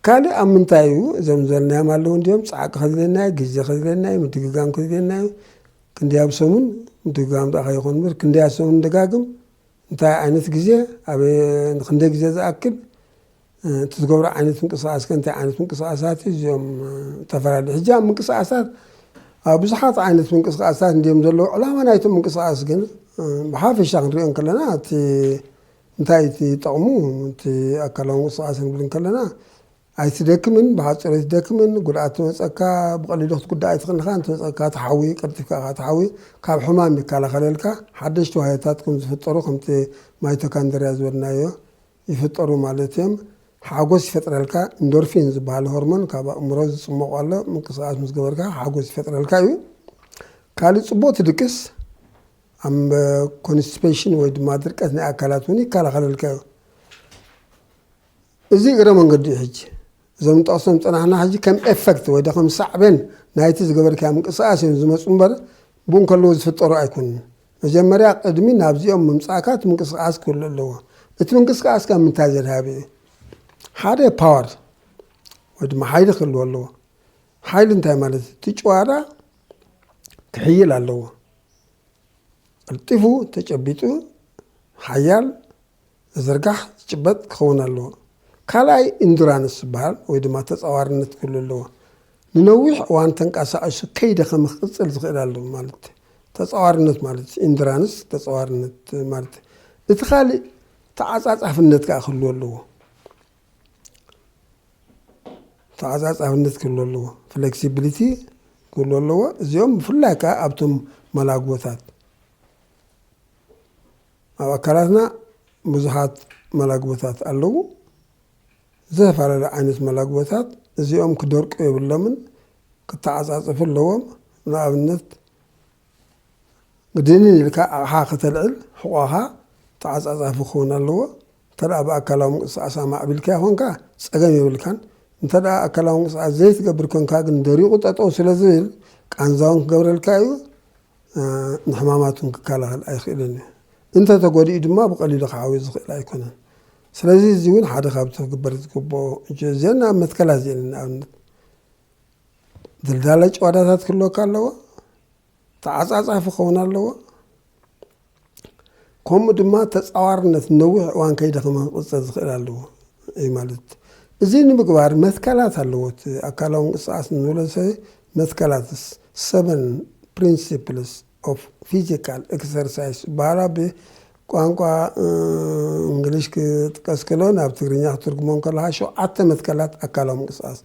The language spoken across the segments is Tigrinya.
كالي أمنتايو زمزلنا مالو نديم صعق خذلنا جزء خذلنا متجام خذلنا كندي أبسمون متجام دقا يكون مر كندي أبسمون دقاقم انت عينت جزء أبي خندي جزء أكل تذكر عينت من قصاص كنت عينت من قصاصات يوم تفرد حجام من قصاصات بزحات عينت من قصاصات نديم زلوا لا ما نايتم من قصاص كن بحافظ شغل رين كلنا انتي طعمو انتي أكلهم قصاص بلين كلنا عايز تدكمن بعد شريت تدكمن قلعت مسكا بقول لي قد عايز خان مسكا تحوي قرتك تحوي كاب حمام كالا خللك حدشتو هيتاتكم تفطروا كنت ما يتكندر يزورنايو يفطروا مالتهم حاجوس يفطرلك اندورفينز بحال هرمون كاب امروز سمقاله منقصاص مسغبرك حاجوس يفطرلك كالي صبوت دكس ام كونستيبيشن ود ما درقتني اكلاتوني كالا خللك ازي غير منقد يحجي زمن تقسم طنحنا حجي كم افكت ወይ ደኸም ሳዕበን ናይቲ ዝገበርካ ምንቅስቃስ ዝመፁ እምበር ቡን ከሎ ዝፍጠሩ ኣይኩን መጀመርያ ቅድሚ ናብዚኦም ምምፃካት ምንቅስቃስ ክህሉ ኣለዎ እቲ ምንቅስቃስ ካብ ምንታይ ዘድሃብ ሓደ ፓወር ወይ ድማ ሓይሊ ክህሉ ኣለዎ ሓይሊ እንታይ ማለት እቲ ጨዋዳ ክሕይል ኣለዎ ቅልጢፉ ተጨቢጡ ሓያል ዝርጋሕ ዝጭበጥ ክኸውን ኣለዎ كلاي إندرانس بال ويدما تصورنت كل اللو ننوح وان تنقاساش كيدا خمخ قصل زغيرالو مالت تصورنت مالت إندرانس تصورنت مالت اتخالي تعزاز عفنت كاخلو اللو تعزاز عفنت كل اللو فلكسيبيليتي كل اللو زيوم فلاكا ابتم ملاقوتات او اكلاتنا بزحات ملاقوتات اللو زفر عينت ملاقوتات زيوم كدرك يبلمن كتعزاز في اللوم لابنت قديني لك حاقة العل حقها تعزاز في خونا اللو ترى بأكلهم أسامع بالكا هونكا سأجمع بالكان ترى أكلهم زيت قبل كون كاغن دريقو تتوصل زيل كان زون قبل الكايو نحماماتهم كالا الأخيرين انت تقول إدما بقلي لك عاوز لا يكون سلازي زيون حدا خابته قبرت كوبو جزنا مثكلا زين دلدالج وداتات كله كالو تعصعصف خونا لو كوم دما تصاورنت نوح وان كيدخم قصص خلالو اي مالت زين مقبار مثكلات اللوت اكلون قصاص نولسي مثكلات 7 principles of physical exercise بعربي ቋንቋ እንግሊሽ ከስከሎን ኣብ ትግርኛ ትርጉሞን ከለሃ ሸውዓተ መትከላት ኣካላዊ ምንቅስቃስ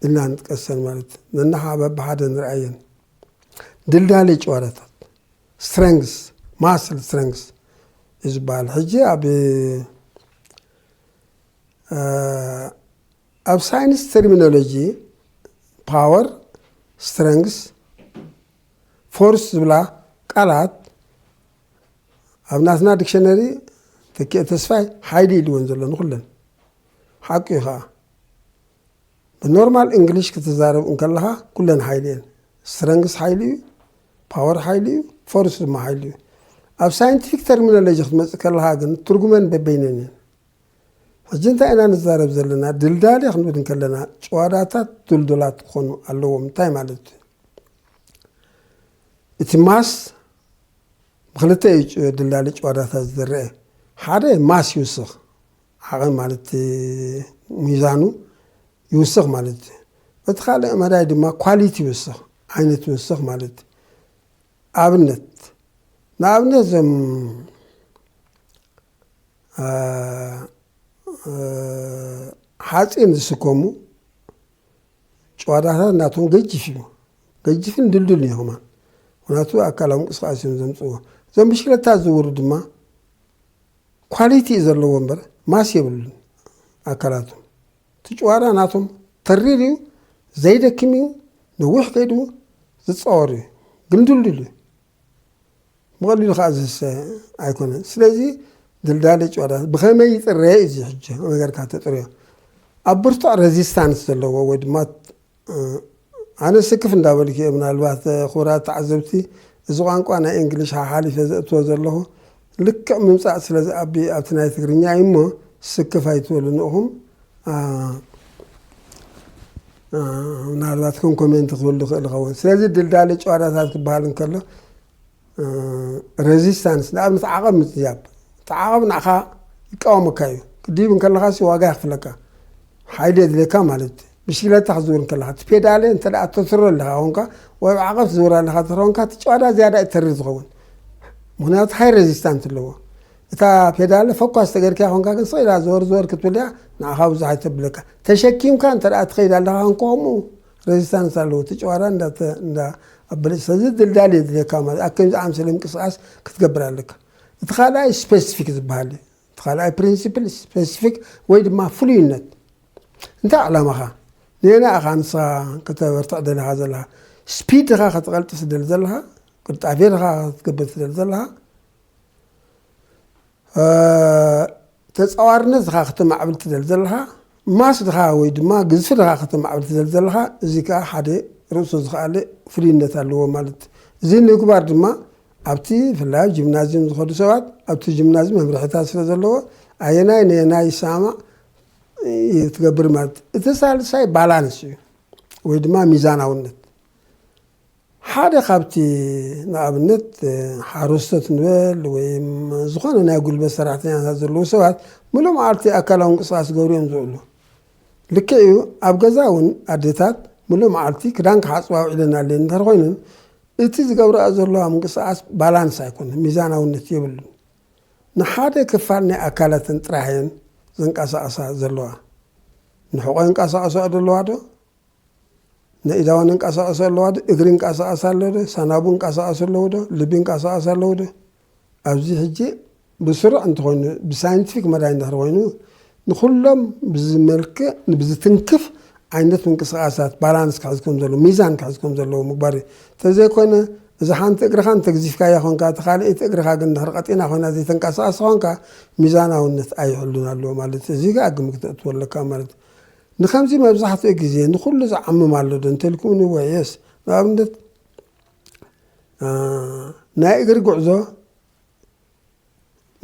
ኢልና ንጥቀሰን ማለት ነናሓ በብሓደ ንርአየን ድልዳሌ ጨዋዳታት ስትሬንግስ ማስል ስትሬንግስ ይዝባል ሕጂ ኣብ ሳይንስ ተርሚኖሎጂ ፓወር ስትሬንግስ ፎርስ ዝብላ ቃላት أبناتنا ديكشنري تسفاي حايدي لون زلنا كلن حقيقة بالنورمال إنجليش كتزارب إنكلها كلن حايدين strength حايلي power حايلي force ما حايلي أب scientific terminology كلها جن ترجمان ببينين فجنتا أنا نزارب زلنا دلدالي خنود إنكلنا شواراتات دلدلات خنو اللهم تايم علت إتماس خلته دلالي ጨዋዳታት ዝረአ ሓደ ማስ ይውስኽ ዓቕም ማለት ሚዛኑ ይውስኽ ማለት እቲ ካልእ መዳይ ድማ ኳሊቲ ይውስኽ ዓይነት ይውስኽ ማለት ኣብነት ንኣብነት ዘም ሓፂን ዝስከሙ ጨዋዳታት ናቶም ገጅፍን ድልድል ይኹማ ምክንያቱ ኣካላዊ ምንቅስቃስ እዮም ዘምፅዎ زم بشكل تازور دما كواليتي زلوا ومبر ما سيبلن أكلاتهم تجوارا ناتهم تريريو زايدة كميو نوح كيدو زتصوري قندللي مغلي الخازس أيكون سلازي دلدالي جوارا بخيمة يتريز يحجة وغير كاتتريا أبرتو ريزيستانس زلوا ودمات أنا سكف ندابلك ابن البات خورات عزبتي زوان قانا انجليش حالي فزتو زلهو لك ممصع سلاز ابي ابتناي تغرينيا يمو سكفايتو لنهم ምናልባት ከም ኮሜንት ክብል ክእል ይኸውን ስለዚ ድልዳለ ጨዋዳታት ክበሃል እንከሎ ሬዚስታንስ ንኣብነት ዓቐብ ምጥያብ ተዓቐብ ንዓኻ ይቃወመካ እዩ ክዲብ እንከለኻ ዋጋ ይኽፍለካ ሓይሊ የድልየካ ማለት ብሽክሌታ ክትዝውር እንከለኻ እቲ ፔዳለ እንተ ደኣ ተትሮ ኣለኻ ኮንካ ወይ ዓቐብ ትዝውር ኣለኻ ትኾንካ እቲ ጨዋዳ ዝያዳ እተሪ ዝኸውን ምክንያቱ ሃይ ሬዚስታንስ ኣለዎ እታ ፔዳለ ፎኳስ ተገይርካ ኮንካ ግን ስኢላ ዝወር ክትብል እያ ንዓኻ ብዙሕ ኣይተብለካ ተሸኪምካ እንተ ደኣ ትኸይድ ኣለኻ ከምኡ ሬዚስታንስ ኣለዎ እቲ ጨዋዳ እንዳኣበለጭ ስለዚ ድልዳል የድልየካ ማለት ከምዚ ኣምሰለ ምንቅስቃስ ክትገብር ኣለካ እቲ ካልኣይ ስፔሲፊክ ዝበሃል እቲ ካልኣይ ፕሪንሲፕል ስፔሲፊክ ወይ ድማ ፍሉይነት እንታይ ዕላማኻ ንና ኢኻ ንስኻ ከተበርትዕ ደለኻ ዘለኻ ስፒድኻ ክትቐልጥፍ ትደሊ ዘለኻ ቅልጣፌድኻ ክትገብር ትደሊ ዘለኻ ተፃዋርነትኻ ክትማዕብል ትደሊ ዘለኻ ማስድኻ ወይ ድማ ግዝፍድኻ ክትማዕብል ትደሊ ዘለኻ እዚ ከዓ ሓደ ርእሱ ዝኸኣለ ፍሉይነት ኣለዎ ማለት እዚ ንግባር ድማ ኣብቲ ፍላይ ጂምናዝየም ዝኸዱ ሰባት ኣብቲ ጂምናዝየም መምርሒታት ስለ ዘለዎ ኣየናይ ንየናይ ይሰማዕ ትገብር ማለት እቲ ሳልሳይ ባላንስ እዩ ወይ ድማ ሚዛናውነት ሓደ ካብቲ ንኣብነት ሓረስቶት ንበል ወይ ዝኾነ ናይ ጉልበት ሰራሕተኛታት ዘለዉ ሰባት ሙሉእ መዓልቲ ኣካላዊ ምንቅስቃስ ገብሩ እዮም ዝውዕሉ ልክዕ እዩ ኣብ ገዛ እውን ኣዴታት ሙሉእ መዓልቲ ክዳን ክሓፅባ ውዒለን ኣለየን እንተር ኮይነን እቲ ዝገብረኦ ዘለዋ ምንቅስቃስ ባላንስ ኣይኮነን ሚዛናውነት የብሉን ንሓደ ክፋል ናይ ኣካላትን ጥራሕ እየን ዘንቀሳቐሳ ዘለዋ ንሕቆ ይንቀሳቐሱ ኣለዋ ዶ ንኢዳውን እንቀሳቐሱ ኣለዋ ዶ እግሪ እንቀሳቐሱ ኣለዎ ዶ ሰናቡ እንቀሳቐሱ ኣለዎ ዶ ልቢ እንቀሳቐሱ ኣለዎ ዶ ኣብዚ ሕጂ ብስሩዕ እንተኮይኑ ብሳይንቲፊክ መዳይ እንድሕር ኮይኑ ንኩሎም ብዝመልክዕ ብዝትንክፍ ዓይነት ምንቅስቃሳት ባላንስ ክሕዝኩም ዘለዎ ሚዛን ክሕዝኩም ዘለዎ ምግባር እዩ ተዘይኮነ እዚ ሓንቲ እግርኻ እንተግዚፍካያ ኮንካ እቲ ካልእቲ እግርኻ ግን ድሕሪ ቀጢና ኮይና ዘይተንቀሳቐስ ኮንካ ሚዛናውነት ኣይሕሉን ኣለዎ ማለት እዚ ከዓ ግምት ክትእትወለካ ማለት ንከምዚ መብዛሕትኡ ግዜ ንኩሉ ዝዓምም ኣሎ ዶ እንተልኩም ወይስ ንኣብነት ናይ እግሪ ጉዕዞ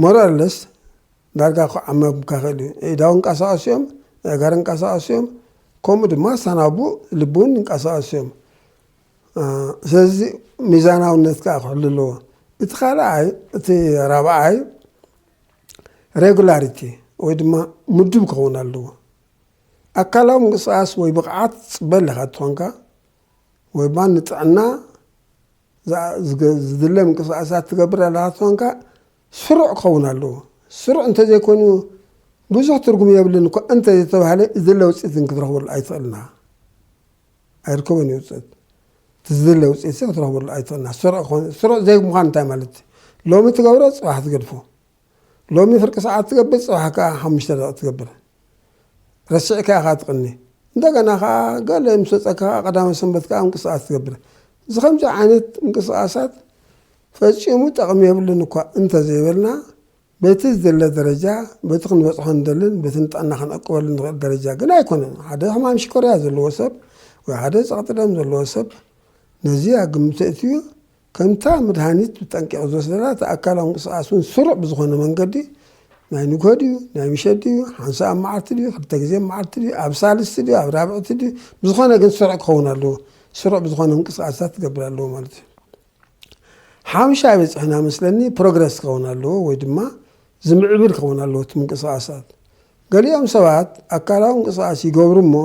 ሞራለስ ዳርጋ ክዓመምካ ክእል እዩ ኢዳው እንቀሳቐሱ እዮም እግሪ እንቀሳቐሱ እዮም ከምኡ ድማ ሰናቡ ልቡን እንቀሳቐሱ እዮም ስለዚ ሚዛናውነት ከዓ ክሕሉ ኣለዎ እቲ ካልኣይ እቲ ራብዓይ ሬጉላሪቲ ወይ ድማ ምድብ ክኸውን ኣለዎ ኣካላዊ ምንቅስቃስ ወይ ብቕዓት ፅበል ኢኻ ትኾንካ ወይ ድማ ንጥዕና ዝድለ ምንቅስቃሳት ትገብር ኣለኻ ትኾንካ ስሩዕ ክኸውን ኣለዎ ስሩዕ እንተዘይኮይኑ ብዙሕ ትርጉም የብልን እኳ እንተዘይተባሃለ ዝድለ ውፅኢት ክትረኽበሉ ኣይትኽእልና ኣይርከበን እዩ ውፅኢት ትዝድለ ውፅኢት ክትረኽበሉ ኣይትኽእልና ስሩዕ ዘይምዃን እንታይ ማለት እዩ ሎሚ ትገብሮ ፅባሕ ትገድፎ ሎሚ ፍርቂ ሰዓት ትገብር ፅባሕ ከዓ 5 ደቂቃ ትገብር ረሲዕካ ኢኻ ትቕኒ እንደገና ከዓ ገለ ምስ ወፀካ ቀዳመ ሰንበት ከዓ ምንቅስቃስ ትገብር እዚ ከምዚ ዓይነት ምንቅስቃሳት ፈፂሙ ጠቕሚ የብልን እኳ እንተዘይበልና በቲ ዝደለ ደረጃ በቲ ክንበፅሖ ንደልን በቲ ንጥዕና ክንዕቅበሉ ንኽእል ደረጃ ግን ኣይኮነን ሓደ ሕማም ሽኮርያ ዘለዎ ሰብ ወይ ሓደ ፀቕጢ ደም ዘለዎ ሰብ ነዚ ኣግምቶ እትዩ ከምታ መድሃኒት ብጠንቂቕ ዝወስደላ እቲ ኣካላዊ ምንቅስቃስ እውን ስሩዕ ብዝኾነ መንገዲ ናይ ንግሆ ድዩ ናይ ምሸት ድዩ ሓንሳ ኣብ መዓልቲ ድዩ ክልተ ግዜ መዓልቲ ድዩ ኣብ ሳልስቲ ድዩ ኣብ ራብዕቲ ድዩ ብዝኾነ ግን ስሩዕ ክኸውን ኣለዎ ስሩዕ ብዝኾነ ምንቅስቃሳት ትገብር ኣለዎ ማለት እዩ ሓምሻይ በፅሕና መስለኒ ፕሮግረስ ክኸውን ኣለዎ ወይ ድማ ዝምዕብል ክኸውን ኣለዎ እቲ ምንቅስቃሳት ገሊኦም ሰባት ኣካላዊ ምንቅስቃስ ይገብሩ እሞ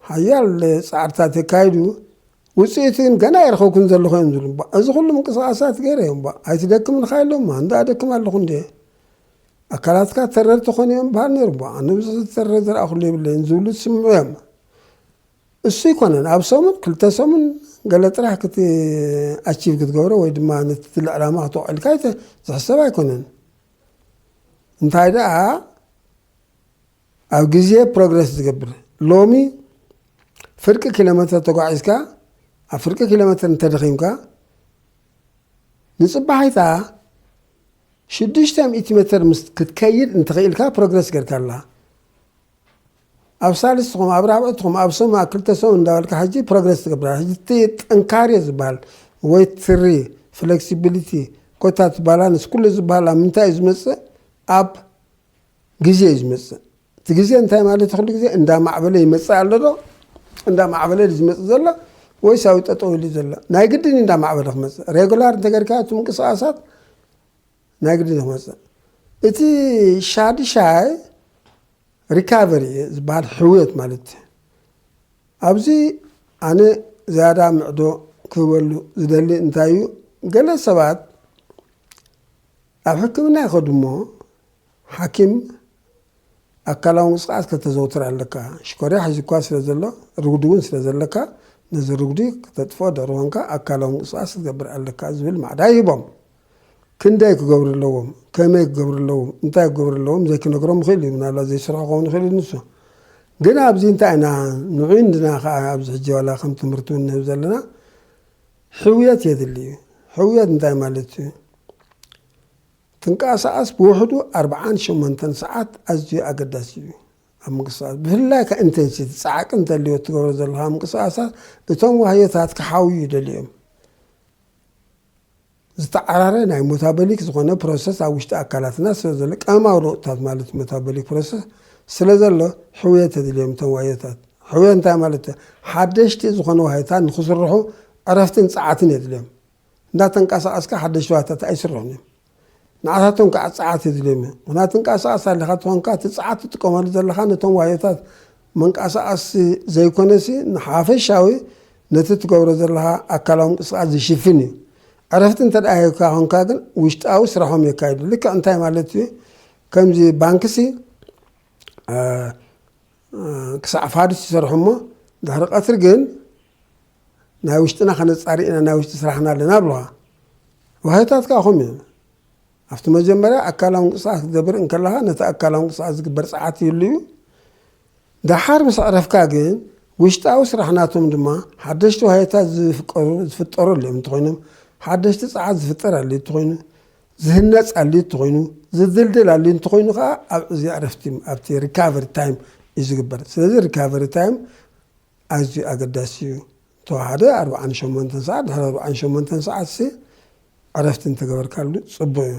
ሓያል ፃዕርታት የካይዱ ውፅኢትን ገና ይረኸብኩን ዘለኹ እዮም ዝብሉ እዚ ኩሉ ምንቅስቃሳት ገይረ እዮም ኣይትደክም ንካ ኢሎም እንዳ ኣደክም ኣለኹ እንደ ኣካላትካ ተረር ተኾነ እዮም በሃል ነይሩ ኣነ ብዙሕ ተረር ዝረኣኹሉ የብለይን ዝብሉ ዝስምዑ እዮም እሱ ይኮነን ኣብ ሰሙን 2 ሰሙን ገለ ጥራሕ ኣቺቭ ክትገብሮ ወይ ድማ ነቲ ዕላማ ክትውዕልካ ዝሕሰብ ኣይኮነን እንታይ ደኣ ኣብ ግዜ ፕሮግረስ ዝገብር ሎሚ ፍርቂ ኪሎ ሜትር ተጓዒዝካ ኣብ ፍርቂ ኪሎ ሜትር እንተደኺምካ ንፅባሒታ 600 ሜትር ምስ ክትከይድ እንተኽኢልካ ፕሮግረስ ጌርካ ኣላ ኣብ ሳልስትኹም ኣብ ራብዕትኹም ኣብ ሰሙ ኣብ 2 ሰሙ እንዳበልካ ሕጂ ፕሮግረስ ትገብር ሕጂ እቲ ጥንካሬ ዝበሃል ወይ ትሪ ፍሌክሲቢሊቲ ኮታት ባላንስ ኩሉ ዝበሃል ኣብ ምንታይ እዩ ዝመፅእ ኣብ ግዜ እዩ ዝመፅእ እቲ ግዜ እንታይ ማለት ኩሉ ግዜ እንዳማዕበለ ይመፅእ ኣሎ ዶ እንዳ ማዕበለ ዝመጽ ዘላ ወይ ሳዊ ጠጠው ኢሉ ዘላ ናይ ግድን እንዳ ማዕበለ ክመጽ ሬጉላር እንተገርካቱ ምንቅስቃሳት ናይ ግድን ክመጽ እቲ ሻድሻይ ሪካቨሪ ዝበሃል ሕውየት ማለት ኣብዚ ኣነ ዝያዳ ምዕዶ ክህበሉ ዝደሊ እንታይ እዩ ገለ ሰባት ኣብ ሕክምና ይኸዱ እሞ ሓኪም ኣካላዊ ምንቅስቃስ ከተዘውትር ኣለካ ሽኮርያ ሒዝኳ ስለ ዘሎ ርጉዲ እውን ስለ ዘለካ ነዚ ርጉዲ ከተጥፎ ደርወንካ ኣካላዊ ምንቅስቃስ ትገብር ኣለካ ዝብል ማዕዳ ይሂቦም ክንደይ ክገብሩ ኣለዎም ከመይ ክገብሩ ኣለዎም እንታይ ክገብሩ ኣለዎም ዘይክነግሮም ይኽእል እዩ ምናልባት ዘይስራሕ ክኸውን ይኽእል እዩ ንሱ ግን ኣብዚ እንታይ ኢና ንዑ እንድና ከዓ ኣብዚ ሕጂ ዋላ ከም ትምህርቲ እውን ንህብ ዘለና ሕውየት የድሊ እዩ ሕውየት እንታይ ማለት እዩ ትንቀሳቀስ ብውሕዱ 48 ሰዓት ኣዝዩ ኣገዳሲ እዩ ኣብ ምንቅስቃስ ብፍላይ ከዓ ኢንቴንሲቲ ፃዕቂ እንተልዮ ትገብሮ ዘለካ ምንቅስቃሳት እቶም ዋህየታት ክሓውዩ ይደልዮም ዝተዓራረ ናይ ሜታቦሊክ ዝኾነ ፕሮሰስ ኣብ ውሽጢ ኣካላትና ስለ ዘሎ ቀማዊ ለውጥታት ማለት ሜታቦሊክ ፕሮሰስ ስለ ዘሎ ሕውየት የድልዮም እቶም ዋህየታት ሕውየት እንታይ ማለት ሓደሽቲ ዝኾነ ዋህየታት ንክስርሑ ዕረፍትን ፀዓትን የድልዮም እንዳተንቀሳቀስካ ሓደሽቲ ዋህየታት ኣይስርሑን እዮም ንዓታቶም ከዓ ፀዓት የድልዮም ምክንያቱ እንቀሳቀስ ኣለካ ትኾንካ እቲ ፀዓት ትጥቀመሉ ዘለካ ነቶም ዋህየታት መንቀሳቀስ ዘይኮነሲ ንሓፈሻዊ ነቲ ትገብሮ ዘለካ ኣካላዊ ምንቅስቃስ ዝሽፍን እዩ ዕረፍቲ እንተደኣየካ ኮንካ ግን ውሽጣዊ ስራሖም የካይዱ ልክዕ እንታይ ማለት እዩ ከምዚ ባንክሲ ክሳዕ ፋዱስ ይሰርሑ እሞ ድሕሪ ቀትሪ ግን ናይ ውሽጥና ከነፃሪ ኢና ናይ ውሽጢ ስራሕና ኣለና ብለካ ዋህየታት ከዓ ከምኡ እዮም ኣብቲ መጀመርያ ኣካላዊ ምንቅስቃስ ክትገብር እንከለካ ነቲ ኣካላዊ ምንቅስቃስ ዝግበር ፀዓት ይህሉ እዩ ድሓር ምስ ዕረፍካ ግን ውሽጣዊ ስራሕናቶም ድማ ሓደሽቲ ዋህየታት ዝፍጠሩ እዮም እንተኮይኖም ሓደሽቲ ፀዓት ዝፍጠር ኣልዩ እንተኮይኑ ዝህነፅ ኣልዩ እንተኮይኑ ዝድልድል ኣልዩ እንተኮይኑ ከዓ ኣብ እዚ ዕረፍቲ ኣብቲ ሪካቨሪ ታይም እዩ ዝግበር ስለዚ ሪካቨሪ ታይም ኣዝዩ ኣገዳሲ እዩ ተዋሓደ 48 ሰዓት ድሕሪ 48 ሰዓት ዕረፍቲ እንተገበርካሉ ፅቡቅ እዩ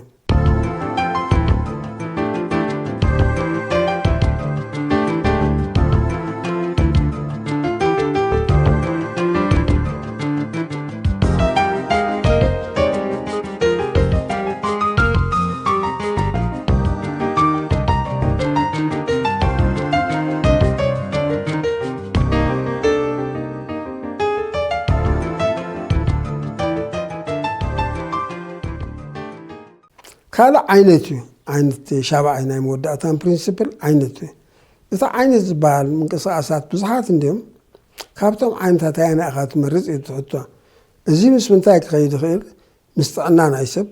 ካልእ ዓይነት እዩ ዓይነት ሻብዓይ ናይ መወዳእታን ፕሪንሲፕል ዓይነት እዩ እቲ ዓይነት ዝበሃል ምንቅስቃሳት ብዙሓት እንዲዮም ካብቶም ዓይነታት ኣየና ኢኻ ትመርፅ እዩ ትሕቶ እዚ ምስ ምንታይ ክኸይድ ይኽእል ምስ ጥዕና ናይ ሰብ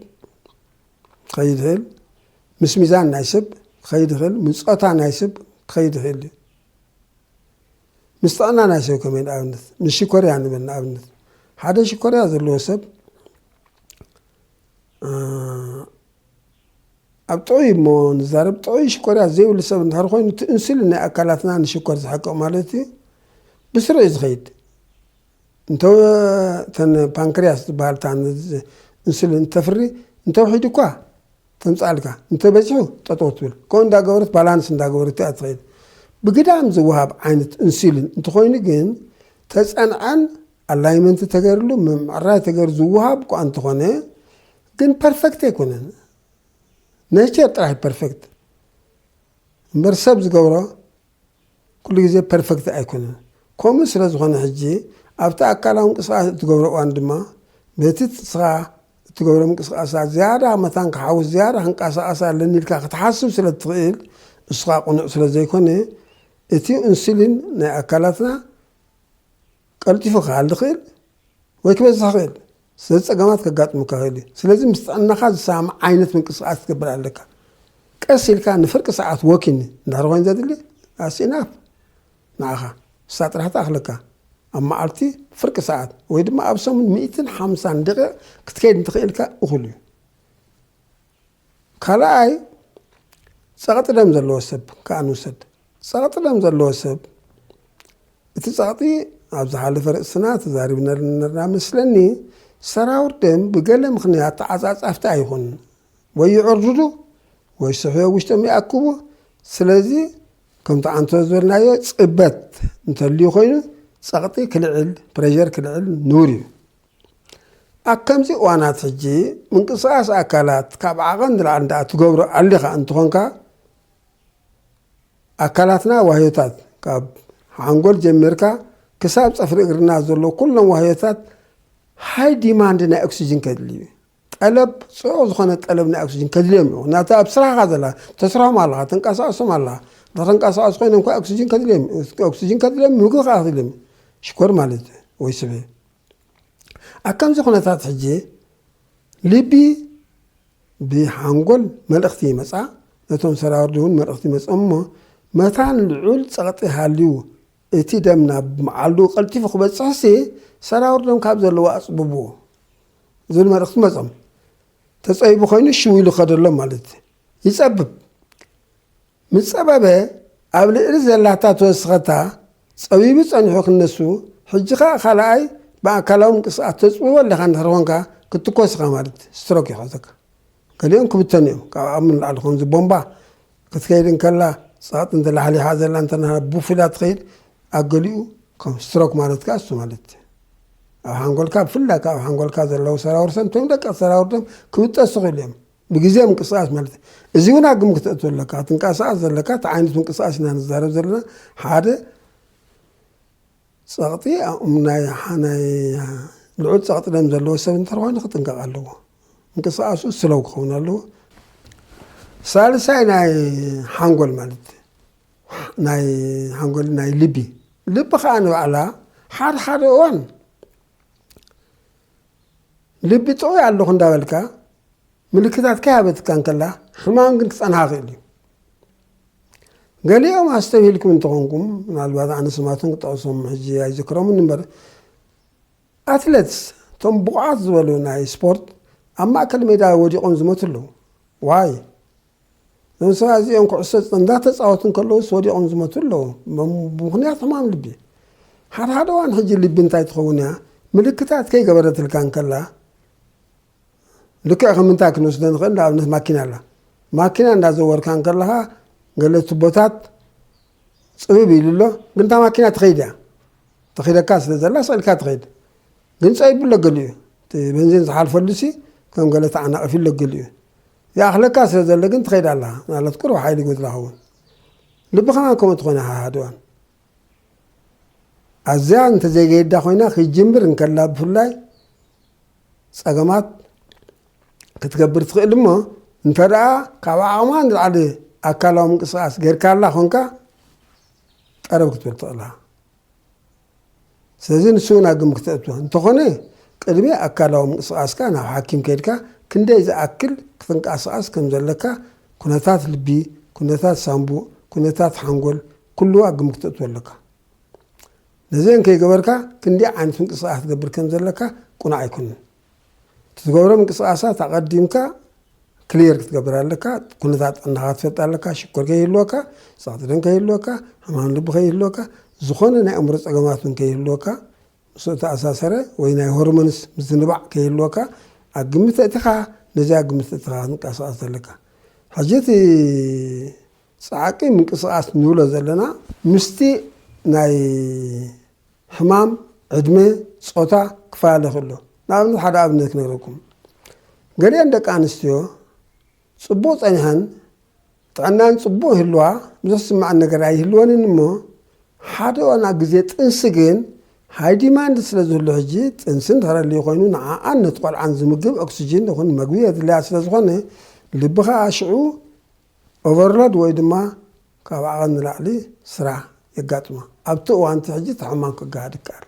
ክኸይድ ይኽእል ምስ ሚዛን ናይ ሰብ ክኸይድ ይኽእል ምስ ፆታ ናይ ሰብ ክኸይድ ይኽእል እዩ ምስ ጥዕና ናይ ሰብ ከመይ ንኣብነት ምስ ሽኮርያ ንብል ንኣብነት ሓደ ሽኮርያ ዘለዎ ሰብ ኣብ ጥዑይ እሞ ንዛረብ ጥዑይ ሽኮርያ ዘይብሉ ሰብ እንድሕር ኮይኑ እቲ ኢንሱሊን ናይ ኣካላትና ንሽኮር ዝሕቅቕ ማለት እዩ ብስሩዕ ዝኸይድ እንተን ፓንክሪያስ ዝበሃል ኢንሱሊን እንተፍሪ እንተውሒድ እኳ ተምፃልካ እንተበፂሑ ጠጠው ትብል ከምኡ እንዳገበረት ባላንስ እንዳገበረት እያ ትኸይድ ብግዳም ዝወሃብ ዓይነት ኢንሱሊን እንተኮይኑ ግን ተፀንዐን ኣላይመንት ተገይሩሉ ምምዕራይ ተገይሩ ዝወሃብ እኳ እንተኾነ ግን ፐርፌክት ኣይኮነን ነቸር ጥራሕ ፐርፌክት እምበር ሰብ ዝገብሮ ኩሉ ግዜ ፐርፌክት ኣይኮነን ከምኡ ስለ ዝኾነ ሕጂ ኣብቲ ኣካላዊ ምንቅስቃስ እትገብሮ እዋን ድማ በቲ ንስኻ እትገብሮ ምንቅስቃሳት ዝያዳ መታን ክሓውስ ዝያዳ ክንቀሳቀስ ኣለኒ ኢልካ ክትሓስብ ስለ ትኽእል ንስኻ ቁኑዕ ስለ ዘይኮነ እቲ ኢንሱሊን ናይ ኣካላትና ቀልጢፉ ክሃሊ ይኽእል ወይ ክበዝሕ ይኽእል ስለዚ ፀገማት ከጋጥሙካ ይኽእል እዩ ስለዚ ምስ ጥዕናኻ ዝሰማዕ ዓይነት ምንቅስቃስ ትገብር ኣለካ ቀስ ኢልካ ንፍርቂ ሰዓት ወኪን እንዳር ኮይኑ ዘድሊ ኣስኢናፍ ንዓኻ እሳ ጥራሕ ተኣኽለካ ኣብ መዓልቲ ፍርቂ ሰዓት ወይ ድማ ኣብ ሰሙን 150 ደቂቕ ክትከይድ እንትኽእልካ እኹል እዩ ካልኣይ ፀቕጢ ደም ዘለዎ ሰብ ከዓ ንውሰድ ፀቕጢ ደም ዘለዎ ሰብ እቲ ፀቕጢ ኣብ ዝሓለፈ ርእስና ተዛሪብና መስለኒ ሰራውር ደም ብገለ ምክንያት ተዓፃፃፍቲ ኣይኹንን ወይ ይዕርድዱ ወይ ስሕዮ ውሽጦም ይኣክቡ ስለዚ ከምቲ ኣንተ ዝበልናዮ ፅበት እንተልዩ ኮይኑ ፀቕጢ ክልዕል ፕሬዠር ክልዕል ንቡር እዩ ኣከምዚ እዋናት ሕጂ ምንቅስቃስ ኣካላት ካብ ዓቐን ንላዕሊ እንዳ ትገብሮ ኣሊኻ እንትኾንካ ኣካላትና ዋህዮታት ካብ ሓንጎል ጀሚርካ ክሳብ ፀፍሪ እግርና ዘሎ ኩሎም ዋህዮታት ሃይ ዲማንድ ናይ ኦክሲጅን ከድልዩ ጠለብ ፅዑቕ ዝኾነ ጠለብ ናይ ኦክሲጅን ከድልዮም እዩ ናታ ኣብ ስራሕካ ዘላ ተስርሖም ኣለኻ ተንቀሳቕሶም ኣለኻ ተንቀሳቐሱ ኮይኖም እኳ ኦክሲጅን ከድልዮም ምግቢ ከዓ ከድልዮም ሽኮር ማለት ወይ ስበ ኣከምዚ ኩነታት ሕጂ ልቢ ብሓንጎል መልእኽቲ ይመፃ ነቶም ሰራዊት እውን መልእኽቲ ይመፅኦም እሞ መታን ልዑል ፀቕጢ ሃልዩ እቲ ደም ናብ መዓሉ ቀልጢፉ ክበፅሕሲ ሰራዊት ደም ካብ ዘለዎ ኣፅብብዎ ዝብል መልእኽቲ መፅኦም ተፀቢቡ ኮይኑ ሽው ኢሉ ከደሎም ማለት ይፀብብ ምፀበበ ኣብ ልዕሊ ዘላታ ተወስኸታ ፀቢቡ ፀኒሑ ክነሱ ሕጂ ከዓ ካልኣይ ብኣካላዊ ምንቅስቃስ ተፅብቦ ኣለኻ እንተኾንካ ክትኮስኻ ማለት ስትሮክ ይኸዘካ ገሊኦም ክብተን እዮም ካብ ኣብ ንላዕሊ ከምዚ ቦምባ ክትከይድ እንከላ ፀቕጢ እንተላሕሊሓ ዘላ እንተና ቡፍላ ትኸይድ ኣገሊኡ ከም ስትሮክ ማለት ከዓ እሱ ማለት ኣብ ሓንጎልካ ብፍላይ ካብ ሓንጎልካ ዘለው ሰራውርሰን ቶም ደቀ ሰራውርዶም ክብጠሱ ክኢሉ እዮም ብግዜ ምንቅስቃስ ማለት እዚ እውን ኣግም ክትእቱ ኣለካ ትንቀሳቀስ ዘለካ እቲ ዓይነት ምንቅስቃስ ኢና ንዛረብ ዘለና ሓደ ፀቕጢ ናይ ልዑል ፀቕጢ ደም ዘለዎ ሰብ እንተኾይኑ ክጥንቀቕ ኣለዎ ምንቅስቃሱ ስለው ክኸውን ኣለዎ ሳልሳይ ናይ ሓንጎል ማለት ናይ ሓንጎል ናይ ልቢ ከዓ ንባዕላ ሓደ ሓደ እዋን ልቢ ጥዑይ ኣለኹ እንዳበልካ ምልክታት ከይሃበትካ እንከላ ሕማም ግን ክፀንሓ ክእል እዩ ገሊኦም ኣስተብሂልኩም እንትኾንኩም ምናልባት ኣነ ስማቶም ክጠቕሶም ሕጂ ኣይዝክሮምን እምበር ኣትሌትስ እቶም ብቑዓት ዝበሉ ናይ ስፖርት ኣብ ማእከል ሜዳ ወዲቖም ዝመቱ ኣለዉ ዋይ እዞም ሰባት እዚኦም ኩዕሶ እንዳተፃወቱ ከለውስ ወዲቖም ዝመቱ ኣለዉ ብምክንያት ሕማም ልቢ ሓደ ሓደ እዋን ሕጂ ልቢ እንታይ ትኸውን እያ ምልክታት ከይገበረትልካ እንከላ ልክዕ ከምንታይ ክንወስደ ንኽእል ንኣብነት ማኪና ኣላ ማኪና እንዳዘወርካ እንከለኻ ገለ ቱቦታት ፅብብ ኢሉ ኣሎ ግን እታ ማኪና ትኸይድ እያ ተኺደካ ስለ ዘላ ስእልካ ትኸይድ ግን ፀቢቡ ለገሉ እዩ እቲ ቤንዚን ዝሓልፈሉሲ ከም ገለ ተዓናቐፊ ለገሉ እዩ ይኣኽለካ ስለ ዘሎ ግን ትኸይድ ኣለኻ ማለት ቁርብ ሓይሊ ጎድላ ኸውን ልቢ ከማ ከምኡ ትኾይና ሓደ እዋን ኣዝያ እንተዘይገይዳ ኮይና ክጅምር እንከላ ብፍላይ ፀገማት ክትገብር ትኽእል እሞ እንተ ደኣ ካብ ዓቕማ ንላዕሊ ኣካላዊ ምንቅስቃስ ጌርካላ ኮንካ ጠረብ ክትብል ትኽእላ ስለዚ ንሱ እውን ኣግም ክትእትዎ እንተኾነ ቅድሚ ኣካላዊ ምንቅስቃስካ ናብ ሓኪም ከይድካ ክንደይ ዝኣክል ክትንቀሳቀስ ከም ዘለካ ኩነታት ልቢ ኩነታት ሳምቡእ ኩነታት ሓንጎል ኩሉ ኣግም ክትእትዎ ኣለካ ነዚአን ከይገበርካ ክንደይ ዓይነት ምንቅስቃስ ትገብር ከም ዘለካ ቁናዕ ኣይኮንን ትገብሮ ምንቅስቃሳት ኣቐዲምካ ክሊየር ክትገብር ኣለካ ኩነታት ጥዕናኻ ትፈልጥ ኣለካ ሽኮር ከይህልወካ ፀቕጢ ደም ከይህልወካ ሕማም ልቢ ከይህልወካ ዝኾነ ናይ ኣእምሮ ፀገማት እውን ከይህልወካ ምስኡ ተኣሳሰረ ወይ ናይ ሆርሞንስ ምዝንባዕ ከይህልወካ ኣግሚ ተእቲኻ ነዚ ኣግሚ ተእቲኻ ክንቀሳቀስ ዘለካ ሕጂ እቲ ፃዕቂ ምንቅስቃስ ንብሎ ዘለና ምስቲ ናይ ሕማም ዕድመ ፆታ ክፈላለ ከሎ ንኣብነት ሓደ ኣብነት ክነግረኩም ገሊአን ደቂ ኣንስትዮ ፅቡቅ ፀኒሐን ጥዕናን ፅቡቅ ይህልዋ ብዘስማዕን ነገር ኣይህልወንን እሞ ሓደ ዋና ግዜ ጥንሲ ግን ሃይ ዲማንድ ስለ ዝህሉ ሕጂ ጥንስን ተረልዩ ኮይኑ ንዓኣን ነቲ ቆልዓን ዝምግብ ኦክሲጅን ይኹን መግቢ የድልያ ስለ ዝኾነ ልብኻ ሽዑ ኦቨርሎድ ወይ ድማ ካብ ዓቐን ንላዕሊ ስራሕ የጋጥማ ኣብቲ እዋንቲ ሕጂ ተሕማም ክጋሃድ ይከኣል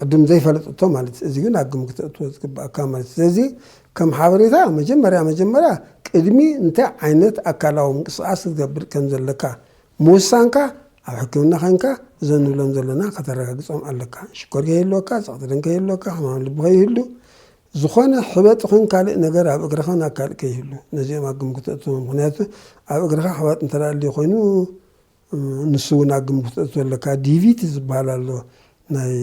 ቅድም ዘይፈለጥቶ ማለት እዚ ግን ኣግም ክትእትዎ ዝግባእካ ማለት ስለዚ ከም ሓበሬታ መጀመርያ ቅድሚ እንታይ ዓይነት ኣካላዊ ምንቅስቃስ ክትገብር ከም ዘለካ ምውሳንካ ኣብ ሕክምና ኮይንካ እዞም ንብሎም ዘለና ከተረጋግፆም ኣለካ ሽኮር ከይህልወካ ፀቕጢ ደም ከይህልወካ ሕማም ልቢ ከይህሉ ዝኾነ ሕበጥ ይኹን ካልእ ነገር ኣብ እግርኻ ናብ ካልእ ከይህሉ ነዚኦም ኣግም ክትእትዎም ምክንያቱ ኣብ እግርኻ ሕበጥ እንተዳልዩ ኮይኑ ንሱ እውን ኣግም ክትእትዎ ኣለካ ዲቪቲ ዝበሃል ኣሎ ናይ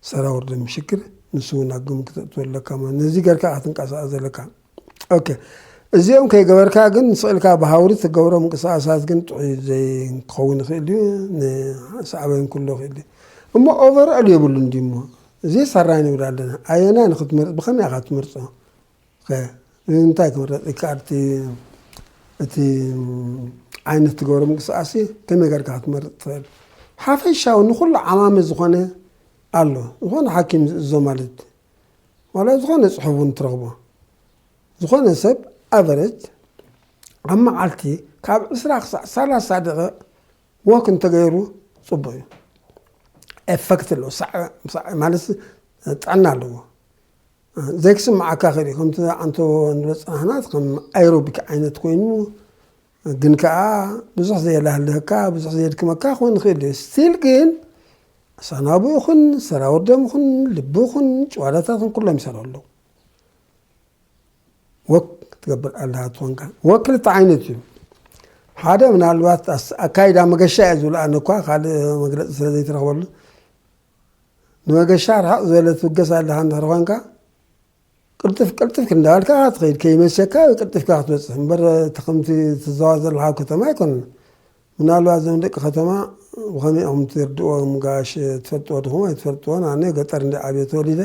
ሰራውር ደም ሽክር ንሱ እውን ኣግም ክትእትዎ ኣለካ ነዚ ጌርካ ክትንቀሳቀስ ዘለካ ኦኬ እዚኦም ከይገበርካ ግን ንስእልካ ብሃውሪ ትገብሮም ምንቅስቃሳት ግን ጥዑይ ዘይክኸውን ይኽእል እዩ ንሳዕበይን ኩሎ ይኽእል እዩ እሞ ኦቨርኦል የብሉን ድዩ እሞ እዚ ሰራይ ንብል ኣለና ኣየናይ ንክትመርፅ ብኸመይ ኢኻ ትመርፆ እንታይ ክምረፅ ኢካ እቲ ዓይነት ትገብሮ ምንቅስቃስ ከመይ ጌርካ ክትመርፅ ትኽእል ሓፈሻዊ ንኩሉ ዓማመ ዝኾነ ኣሎ ዝኾነ ሓኪም ዝእዞ ማለት ዋላ ዝኾነ ፅሑፍ እውን ትረኽቦ ዝኾነ ሰብ ኣቨሬጅ ኣብ መዓልቲ ካብ 20 ክሳብ 30 ደቂቃ ወክ እንተገይሩ ፅቡቅ እዩ ኤፌክት ኣለዎ ማለት ጥዕና ኣለዎ ዘይክስማዓካ ክእል እዩ ከምቲ ኣንቶ ንበፅናሕና ከም ኣይሮቢክ ዓይነት ኮይኑ ግን ከዓ ብዙሕ ዘየላህልህካ ብዙሕ ዘየድክመካ ክኾን ይኽእል እዩ ስቲል ግን ሰናብኡ ይኹን ሰራዊት ደም ይኹን ልቢ ይኹን ጨዋዳታት ኩሎም ይሰሩ ኣለዉ ወክ ትገብር ኣለሃ ትኾንካ ወክ ክልተ ዓይነት እዩ ሓደ ምናልባት ኣካይዳ መገሻ እየ ዝብሉ ኣነ እኳ ካልእ መግለፂ ስለ ዘይትረኽበሉ ንመገሻ ርሓቕ ዝበለ ትብገስ ኣለሃ እንድሕር ኮንካ ቅልጥፍ ክንዳበልካ ትኸይድ ከይመሰካ ቅልጥፍካ ክትበፅሕ እምበር ከምቲ ትዘዋወር ዘለካ ከተማ ኣይኮነን ምናልባት ዞም ደቂ ከተማ ብኸመይ ኢኹም ትርድእዎም ጋሽ ትፈልጥዎ ድኹም ኣይትፈልጥዎን ኣነ ገጠር እንደ ዓብየ ተወሊደ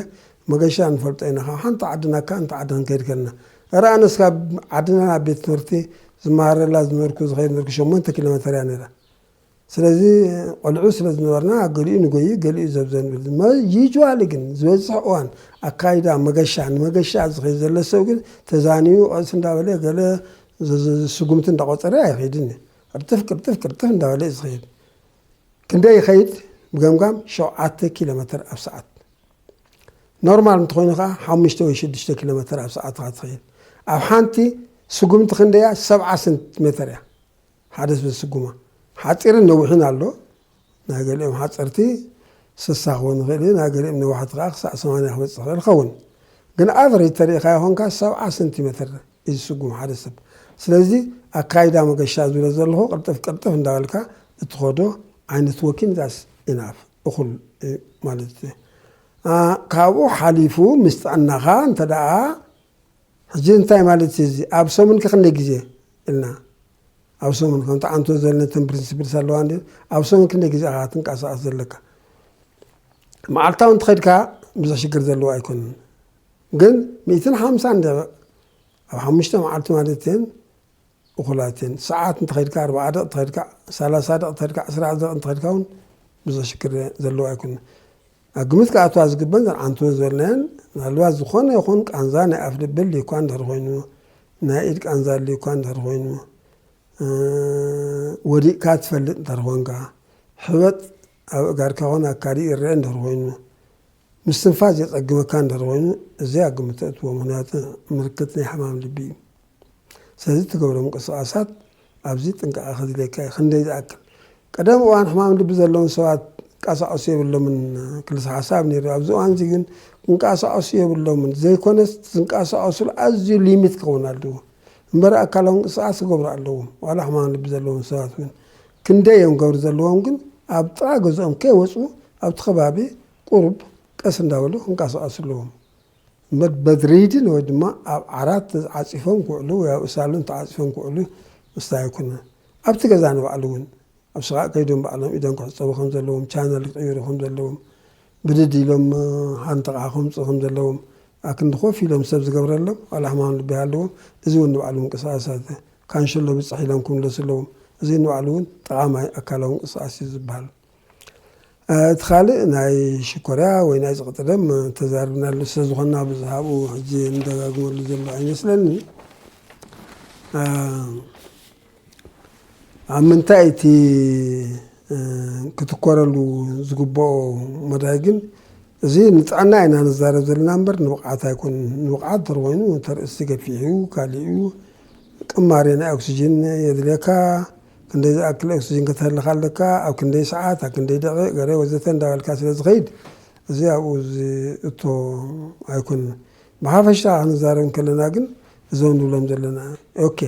መገሻ ንፈልጦ ኢና ሓንቲ ዓድናካ እንተ ዓዲ ክንከይድ ከለና ኧረ ኣነስ ካብ ዓድና ናብ ቤት ትምህርቲ ዝመሃረላ ዝነበርኩ ዝኸይድ ነበርኩ 8 ኪሎ ሜትር እያ ነይራ ስለዚ ቆልዑ ስለ ዝነበርና ገሊኡ ንጎይ ገሊኡ ዘብዘን ብል ዩጅዋሊ ግን ዝበዝሕ እዋን ኣካይዳ መገሻ ንመገሻ ዝኸይድ ዘሎ ሰብ ግን ተዛኒዩ ቀስ እንዳበለ ገለ ስጉምቲ እንዳቆፀረ ኣይኸይድን ቅርጥፍ እንዳበለ እዩ ዝኸይድ ክንደይ ይኸይድ ብገምጋም 7 ኪሎ ሜትር ኣብ ሰዓት ኖርማል እንተኮይኑ ከዓ 5 ወይ 6 ኪሎ ሜትር ኣብ ሰዓት ካ ትኸይድ ኣብ ሓንቲ ስጉምቲ ክንደያ 70 ሴንቲሜትር እያ ሓደ ስጉማ ሓፂርን ነዊሕን ኣሎ ናይ ገሊኦም ሓፀርቲ 60 ክኸውን ይኽእል እዩ ናይ ገሊኦም ነዋሕቲ ከዓ ክሳብ 80 ክበፅሕ ይኽእል ይኸውን ግን ኣቨሬጅ ተሪእኻ ይኾንካ 70 ሴንቲሜትር እዩ ዝስጉም ሓደ ሰብ ስለዚ ኣካይዳ መገሻ ዝብሎ ዘለኹ ቅልጥፍ እንዳበልካ እትኸዶ ዓይነት ወኪን ዛስ ኢናፍ እኹል ማለት እዩ ካብኡ ሓሊፉ ምስ ጥዕናኻ እንተ ደኣ ሕጂ እንታይ ማለት እዩ እዚ ኣብ ሰሙን ክንደይ ግዜ ኢልና ኣብ ሰሙን ከምቲ ዓንቶ ዘለነተን ፕሪንሲፕልስ ኣለዋ እንዲ ኣብ ሰሙን ክንደይ ግዜ ኢኻ ትንቀሳቐስ ዘለካ መዓልታዊ እንትኸድካ ብዙሕ ሽግር ዘለዎ ኣይኮነን ግን 150 ደቂቕ ኣብ 5 መዓልቲ ማለት እየን እኹላት እየን ሰዓት እንተኸድካ 4 ደቂቕ እንተኸድካ 30 ደቂቕ እንተኸድካ 10 ደቂቕ እንተኸድካ እውን ብዙሕ ሽግር ዘለዎ ኣይኮነን ኣብ ግምት ክኣትዋ ዝግበን ዓንቶ ዘለናየን ምናልባት ዝኾነ ይኹን ቃንዛ ናይ ኣፍ ልብል እኳ እንድሕር ኮይኑ ናይ ኢድ ቃንዛ እኳ እንድሕር ኮይኑ ወዲቕካ ትፈልጥ እንድሕር ኮንካ ሕበጥ ኣብ እጋርካ ኾነ ኣብ ካሊእ ይርአ እንድሕር ኮይኑ ምስትንፋስ የፀግመካ እንድሕር ኮይኑ እዚ ኣብ ግምት እትዎ ምክንያቱ ምልክት ናይ ሕማም ልቢ እዩ ስለዚ ትገብሮ ምንቅስቃሳት ኣብዚ ጥንቃቐ ከድልየካ እዩ ክንደይ ዝኣክል ቀደም እዋን ሕማም ልቢ ዘለዎም ሰባት ቃሳቀሱ የብሎምን ክልስ ሓሳብ ነይሩ ኣብዚ እዋን እዚ ግን ክንቃሳቀሱ የብሎምን ዘይኮነስ ዝንቃሳቀሱሉ ኣዝዩ ሊሚት ክኸውን ኣለዎ እምበር ኣካላዊ ምንቅስቃስ ክገብሩ ኣለዎም ዋላ ሕማም ልቢ ዘለዎም ሰባት ግን ክንደይ እዮም ገብሩ ዘለዎም ግን ኣብ ጥራ ገዝኦም ከይወፁ ኣብቲ ከባቢ ቁሩብ ቀስ እንዳበሉ ክንቃሳቀሱ ኣለዎም እምበር በድሪድን ወይ ድማ ኣብ ዓራት ተዓፂፎም ክውዕሉ ወይ ኣብ እሳሉን ተዓፂፎም ክውዕሉ ምስታይ ኣይኮነን ኣብቲ ገዛ ንባዕሉ እውን ኣብ ስቓእ ከይዶም ባዕሎም ኢዶም ክሕፀቡ ከም ዘለዎም ቻነል ክቅይሩ ከም ዘለዎም ብድድ ኢሎም ሓንቲ ቃ ከምፁ ከም ዘለዎም ኣክንዲ ኮፍ ኢሎም ሰብ ዝገብረሎም ዋላ ሕማም ልቢ ኣለዎም እዚ እውን ንባዕሉ ምንቅስቃሳት ካንሸሎ ብፅሕ ኢሎም ክምለሱ ኣለዎም እዚ ንባዕሉ እውን ጠቃማይ ኣካላዊ ምንቅስቃስ እዩ ዝበሃል እቲ ካልእ ናይ ሽኮርያ ወይ ናይ ዝቕጥደም ተዛሪብናሉ ስለዝኾና ብዝሃብኡ ሕጂ እንደጋግመሉ ዘሎ ኣይመስለኒ ኣብ ምንታይ እቲ ክትኮረሉ ዝግብኦ መዳይ ግን እዚ ንጥዕና ኢና ንዛረብ ዘለና እምበር ንብቕዓት ኣይኮን ንብቕዓት እንድሕር ኮይኑ ተርእሲ ገፊሑ ካሊኡ ቅማሬ ናይ ኦክሲጅን የድልየካ ክንደይ ዝኣክል ኦክሲጅን ከተህልካ ኣለካ ኣብ ክንደይ ሰዓት ኣብ ክንደይ ደቂቕ ገለ ወዘተ እንዳበልካ ስለ ዝኸይድ እዚ ኣብኡ እቶ ኣይኮንን ብሓፈሻ ክንዛረብ ከለና ግን እዞም ንብሎም ዘለና ኦኬ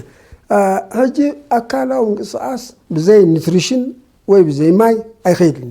ሕጂ ኣካላዊ ምንቅስቃስ ብዘይ ኒትሪሽን ወይ ብዘይ ማይ ኣይኸይድን